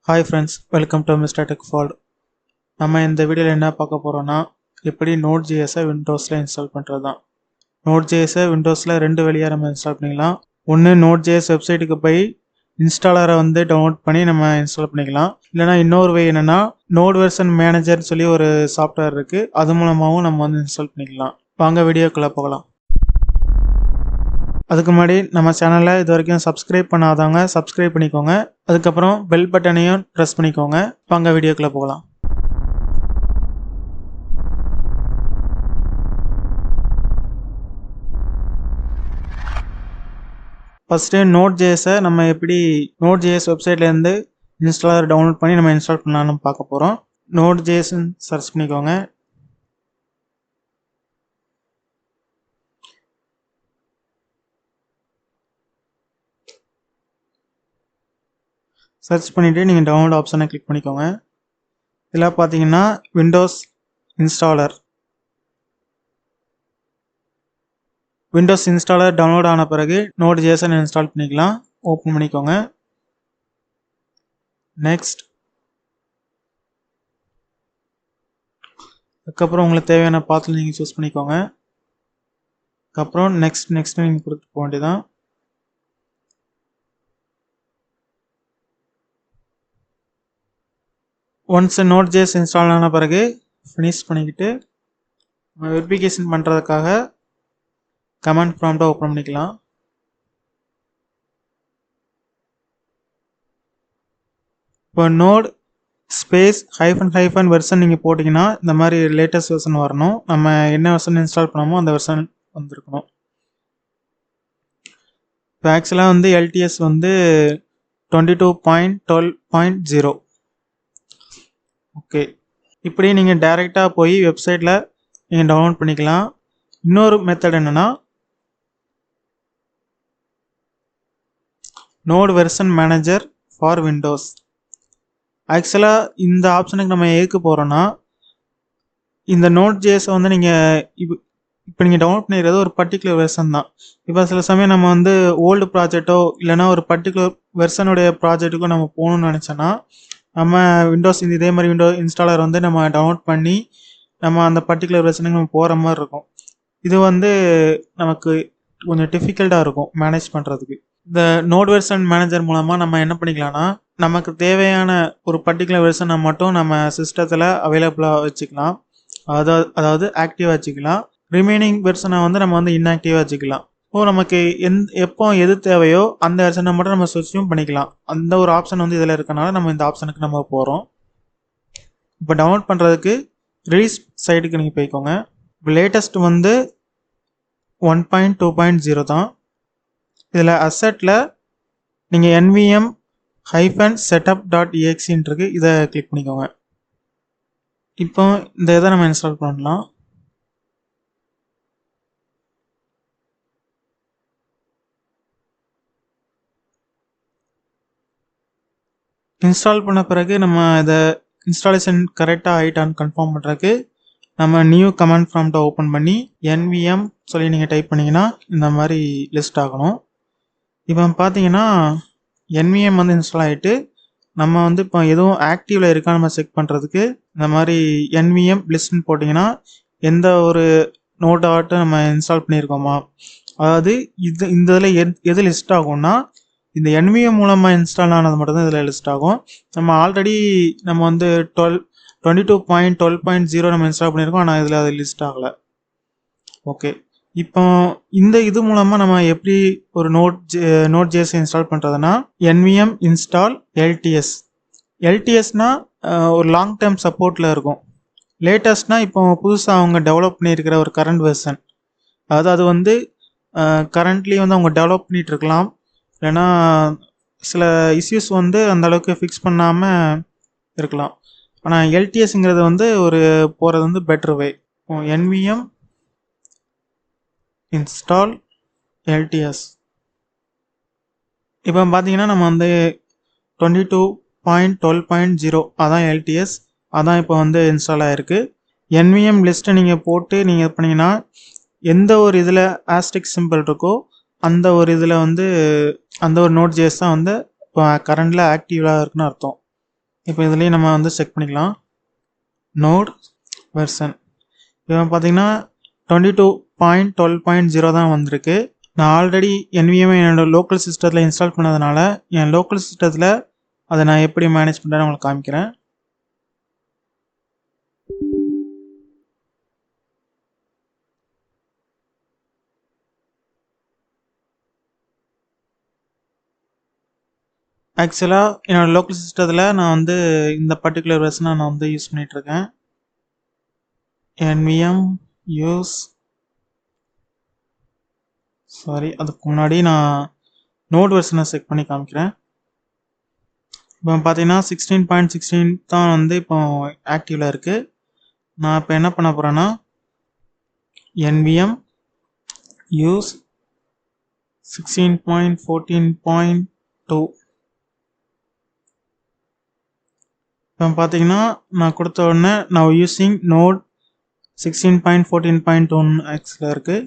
Hi friends, welcome to Mr. Tech Fold. நம்ம இந்த வீடியோவில் என்ன பார்க்க போகிறோன்னா எப்படி Node.js-ஐ விண்டோஸில் இன்ஸ்டால் பண்ணுறது தான். Node.js-ஐ விண்டோஸில் ரெண்டு வழியாக நம்ம இன்ஸ்டால் பண்ணிக்கலாம். ஒன்று Node.js வெப்சைட்டுக்கு போய் இன்ஸ்டாலரை வந்து டவுன்லோட் பண்ணி நம்ம இன்ஸ்டால் பண்ணிக்கலாம். இல்லைனா இன்னொரு வே என்னென்னா நோட் வெர்ஷன் மேனேஜர்னு சொல்லி ஒரு சாஃப்ட்வேர் இருக்குது, அது மூலமாகவும் நம்ம வந்து இன்ஸ்டால் பண்ணிக்கலாம். வாங்க வீடியோக்குள்ளே போகலாம். அதுக்கு முன்னாடி நம்ம சேனலில் இது வரைக்கும் சப்ஸ்கிரைப் பண்ணாதவங்க சப்ஸ்கிரைப் பண்ணிக்கோங்க. அதுக்கப்புறம் பெல் பட்டனையும் ப்ரெஸ் பண்ணிக்கோங்க. வாங்க வீடியோக்குள்ளே போகலாம். ஃபஸ்ட்டு Node.js-ஐ நம்ம எப்படி Node.js வெப்சைட்லேருந்து இன்ஸ்டாலர் டவுன்லோட் பண்ணி நம்ம இன்ஸ்டால் பண்ணலாம்னு பார்க்க போகிறோம். Node.js-ன்னு சர்ச் பண்ணிக்கோங்க. சர்ச் பண்ணிவிட்டு நீங்கள் டவுன்லோட் ஆப்ஷனை கிளிக் பண்ணிக்கோங்க. இதில் பார்த்தீங்கன்னா விண்டோஸ் இன்ஸ்டாலர் டவுன்லோட் ஆன பிறகு Node.js-ஐ இன்ஸ்டால் பண்ணிக்கலாம். ஓப்பன் பண்ணிக்கோங்க. நெக்ஸ்ட். அதுக்கப்புறம் உங்களுக்கு தேவையான பாத்தில் நீங்கள் சூஸ் பண்ணிக்கோங்க. அதுக்கப்புறம் நெக்ஸ்ட் நீங்கள் கொடுத்து போக வேண்டியதான். ஒன்ஸ் Node.js இன்ஸ்டால் ஆன பிறகு ஃபினிஷ் பண்ணிக்கிட்டு வெரிஃபிகேஷன் பண்ணுறதுக்காக கமாண்ட் ப்ராம்ப்டை ஓப்பன் பண்ணிக்கலாம். இப்போ நோட் ஸ்பேஸ் -- வெர்ஷன் நீங்கள் போட்டிங்கன்னா இந்த மாதிரி லேட்டஸ்ட் வெர்ஷன் வரணும். நம்ம என்ன வெர்ஷன் இன்ஸ்டால் பண்ணோமோ அந்த வெர்ஷன் வந்துருக்கணும். இப்போ ஆக்சுவலாக வந்து LTS வந்து 22.12.0. ஓகே, இப்படி நீங்கள் டைரெக்டாக போய் வெப்சைட்டில் நீங்கள் டவுன்லோட் பண்ணிக்கலாம். இன்னொரு மெத்தட் என்னென்னா node version manager for Windows. ஆக்சுவலாக இந்த ஆப்ஷனுக்கு நம்ம எதுக்கு போகிறோன்னா, இந்த Node.js-ஐ வந்து நீங்கள் இப்போ நீங்கள் டவுன்லோட் பண்ணிடுறது ஒரு பர்டிகுலர் வெர்ஷன் தான். இப்போ சில சமயம் நம்ம வந்து ஓல்டு ப்ராஜெக்டோ இல்லைனா ஒரு பர்டிகுலர் வெர்ஷனுடைய ப்ராஜெக்ட்டுக்கோ நம்ம போகணுன்னு நினச்சோன்னா நம்ம விண்டோஸ் இதே மாதிரி விண்டோ இன்ஸ்டாலர் வந்து நம்ம டவுன்லோட் பண்ணி நம்ம அந்த பர்டிகுலர் வெர்ஷனுக்கு நம்ம போகிற மாதிரி இருக்கும். இது வந்து நமக்கு கொஞ்சம் டிஃபிகல்ட்டாக இருக்கும் மேனேஜ் பண்ணுறதுக்கு. இந்த நோட் வெர்ஷன் மேனேஜர் மூலமாக நம்ம என்ன பண்ணிக்கலாம்னா, நமக்கு தேவையான ஒரு பர்டிகுலர் வெர்ஷனை மட்டும் நம்ம சிஸ்டத்தில் அவைலபிளாக வச்சுக்கலாம். அதாவது ஆக்டிவாக வச்சுக்கலாம். ரிமைனிங் வெர்ஷனை வந்து நம்ம வந்து இன்ஆக்டிவாக வச்சுக்கலாம். நமக்கு எப்போ எது தேவையோ அந்த வெர்ஷனை மட்டும் நம்ம ஸ்விட்சும் பண்ணிக்கலாம். அந்த ஒரு ஆப்ஷன் வந்து இதில் இருக்கனால நம்ம இந்த ஆப்ஷனுக்கு நம்ம போகிறோம். இப்போ டவுன்லோட் பண்ணுறதுக்கு ரிலீஸ் சைட்டுக்கு நீங்கள் போய்க்கோங்க. இப்போ லேட்டஸ்ட் வந்து 1.2.0 தான். இதில் அசெட்டில் நீங்கள் nvm-setup.exe இருக்கு, இதை கிளிக் பண்ணிக்கோங்க. இப்போ இந்த இதை நம்ம இன்ஸ்டால் பண்ணலாம். இன்ஸ்டால் பண்ண பிறகு நம்ம இதை இன்ஸ்டாலேஷன் கரெக்டாக ஆகிட்டான்னு கன்ஃபார்ம் பண்ணுறதுக்கு நம்ம நியூ கமாண்ட் ப்ராம்ப்டை ஓப்பன் பண்ணி nvm சொல்லி நீங்கள் டைப் பண்ணிங்கன்னா இந்த மாதிரி லிஸ்ட் ஆகணும். இப்போ பார்த்தீங்கன்னா nvm வந்து இன்ஸ்டால் ஆகிட்டு நம்ம வந்து இப்போ எதுவும் ஆக்டிவில் இருக்கா நம்ம செக் பண்ணுறதுக்கு இந்த மாதிரி nvm லிஸ்ட்னு போட்டிங்கன்னா எந்த ஒரு நோட்டாகட்டும் நம்ம இன்ஸ்டால் பண்ணியிருக்கோமா, அதாவது இந்த இதில் எது லிஸ்ட் ஆகும்னா இந்த nvm மூலமாக இன்ஸ்டால் ஆனது மட்டும்தான் இதில் லிஸ்ட் ஆகும். நம்ம ஆல்ரெடி நம்ம வந்து 22.12.0 நம்ம இன்ஸ்டால் பண்ணியிருக்கோம், ஆனால் இதில் அது லிஸ்ட் ஆகலை. ஓகே, இப்போ இந்த இது மூலமாக நம்ம எப்படி ஒரு Node.js இன்ஸ்டால் பண்ணுறதுனா nvm install LTS. LTSனா ஒரு லாங் டேர்ம் சப்போர்ட்டில் இருக்கும். லேட்டஸ்ட்னா இப்போ புதுசாக அவங்க டெவலப் பண்ணியிருக்கிற ஒரு கரண்ட் வெர்ஷன், அதாவது அது வந்து கரண்ட்லி வந்து அவங்க டெவலப் பண்ணிகிட்டு இருக்கலாம். இல்லைனா சில இஷ்யூஸ் வந்து அந்த அளவுக்கு ஃபிக்ஸ் பண்ணாமல் இருக்கலாம். ஆனால் LTSங்கிறது வந்து போகிறது வந்து better way. nvm install LTS. இப்போ பார்த்தீங்கன்னா நம்ம வந்து 22.12.0 அதான் LTS, அதான் இப்போ வந்து இன்ஸ்டால் ஆகிருக்கு. nvm லிஸ்ட்டை நீங்கள் போட்டு நீங்கள் பண்ணிங்கன்னா எந்த ஒரு இதில் ஆஸ்டிக் சிம்பிள் இருக்கோ அந்த ஒரு இதில் வந்து அந்த ஒரு Node.js தான் வந்து இப்போ கரண்டில் ஆக்டிவாக இருக்குன்னு அர்த்தம். இப்போ இதுலேயும் நம்ம வந்து செக் பண்ணிக்கலாம். நோட் வெர்சன் இப்போ பார்த்தீங்கன்னா 22.12.0 தான் வந்திருக்கு. நான் ஆல்ரெடி NVMe என்னோட லோக்கல் சிஸ்டத்தில் இன்ஸ்டால் பண்ணதுனால என் லோக்கல் சிஸ்டத்தில் அதை நான் எப்படி மேனேஜ் பண்ணுறேன்னு உங்களுக்கு காமிக்கிறேன். ஆக்சுவலாக என்னோடய லோக்கல் சிஸ்டத்தில் நான் வந்து இந்த பர்டிகுலர் வெர்ஷனை நான் வந்து யூஸ் பண்ணிகிட்ருக்கேன். NVM யூஸ் அதுக்கு முன்னாடி நான் நோட் வெர்ஷனை செக் பண்ணி காமிக்கிறேன். இப்போ பார்த்தீங்கன்னா 16.16 தான் வந்து இப்போ ஆக்டிவில் இருக்குது. நான் இப்போ என்ன பண்ண போகிறேன்னா NVM யூஸ் 16.14.2 இப்போ பார்த்தீங்கன்னா நான் கொடுத்த உடனே நான் யூஸிங் நோட் 16.14.1 ஆக்ஸில் இருக்குது.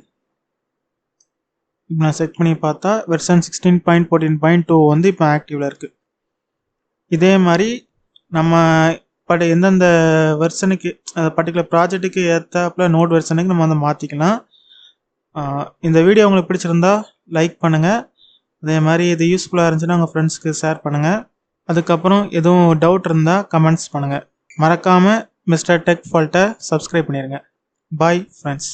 இப்போ நான் செக் பண்ணி பார்த்தா வெர்ஷன் 16.14.2 வந்து இப்போ ஆக்டிவில் இருக்குது. இதே மாதிரி நம்ம எந்தெந்த வெர்ஷனுக்கு பர்டிகுலர் ப்ராஜெக்ட்டுக்கு ஏற்றாப்புல நோட் வெர்ஷனுக்கு நம்ம வந்து மாற்றிக்கலாம். இந்த வீடியோ உங்களுக்கு பிடிச்சிருந்தா லைக் பண்ணுங்கள். அதே மாதிரி இது யூஸ்ஃபுல்லாக இருந்துச்சுன்னா உங்கள் ஃப்ரெண்ட்ஸ்க்கு ஷேர் பண்ணுங்கள். அதுக்கப்புறம் எதுவும் டவுட் இருந்தால் கமெண்ட்ஸ் பண்ணுங்கள். மறக்காமல் மிஸ்டர் டெக் ஃபால்ட்டை சப்ஸ்கிரைப் பண்ணிடுங்க. Bye friends.